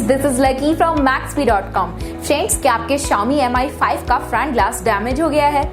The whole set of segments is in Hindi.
this is Lucky from Maxbhi.com. Friends, क्या आपके Xiaomi Mi 5 का फ्रंट ग्लास डैमेज हो गया है?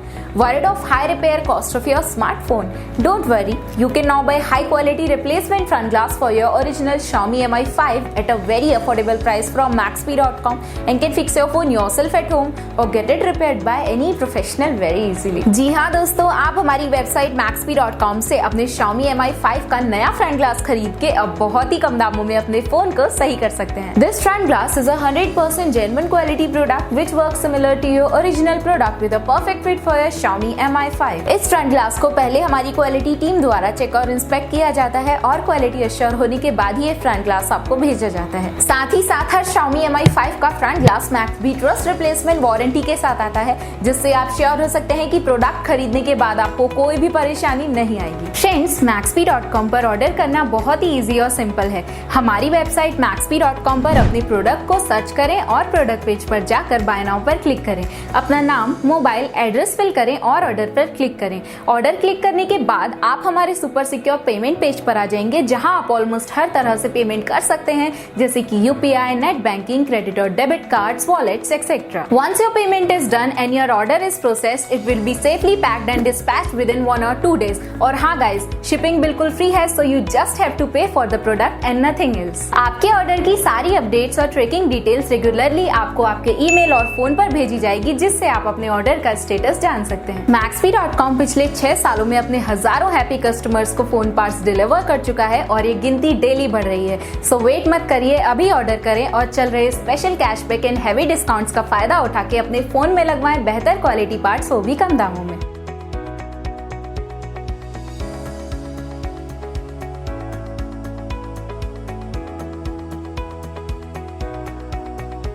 Worried of high repair cost of your smartphone? Don't worry, you can now buy high quality replacement front glass for your original Xiaomi Mi 5 at a very affordable price from Maxbhi.com and can fix your phone yourself at home or get it repaired by any professional very easily. जी हाँ दोस्तों, आप हमारी वेबसाइट Maxbhi.com से अपने Xiaomi Mi 5 का नया फ्रंट ग्लास खरीद के अब बहुत ही कम दामों में अपने फोन को सही कर सकते हैं। This front glass is a 100% genuine quality product which works similar to your original product with a perfect fit for your Xiaomi Mi 5। इस फ्रंट ग्लास को पहले हमारी क्वालिटी टीम द्वारा चेक और इंस्पेक्ट किया जाता है और क्वालिटी एश्योर होने के बाद ही ये फ्रंट ग्लास आपको भेजा जाता है। साथ ही साथ हर Xiaomi Mi 5 का front glass Maxbhi trust replacement warranty के साथ आता है, जिससे आप श्योर हो सकते हैं कि प्रोडक्ट खरीदने के बाद आपको कोई भी परेशानी नहीं आएगी। फ्रेंड्स, Maxbhi.com पर ऑर्डर करना बहुत ही इजी और सिंपल है। हमारी वेबसाइट Maxbhi.com पर अपने प्रोडक्ट को सर्च करें और प्रोडक्ट पेज पर जाकर बाय नाउ पर क्लिक करें। अपना नाम, मोबाइल, एड्रेस फिल करें और ऑर्डर पर क्लिक करें। ऑर्डर क्लिक करने के बाद आप हमारे सुपर सिक्योर पेमेंट पेज पर आ जाएंगे, जहां आप ऑलमोस्ट हर तरह से पेमेंट कर सकते हैं, जैसे कि यूपीआई, नेट बैंकिंग, क्रेडिट और debit cards, wallets etcetera. Once your payment is done and your order is processed, it will be safely packed and dispatched within 1 or 2 days। और हाँ गाइस, शिपिंग बिल्कुल फ्री है, so you just have to pay for the product and nothing else. आपके ऑर्डर की सारी अपडेट्स और ट्रैकिंग डिटेल्स रेगुलरली आपको आपके ईमेल और फोन पर भेजी जाएगी, जिससे आप अपने ऑर्डर का स्टेटस जान सकते हैं। Maxbhi.com पिछले 6 सालों में अपने हजारों हैप्पी कस्टमर्स को फोन पार्ट्स डिलीवर कर चुका है और ये गिनती डेली बढ़ रही है। सो वेट मत करिए, अभी ऑर्डर करें और चल रहे special cashback and heavy discounts का फायदा उठा के अपने फोन में लगवाएं बेहतर क्वालिटी पार्ट्स, वो भी कम दामों में।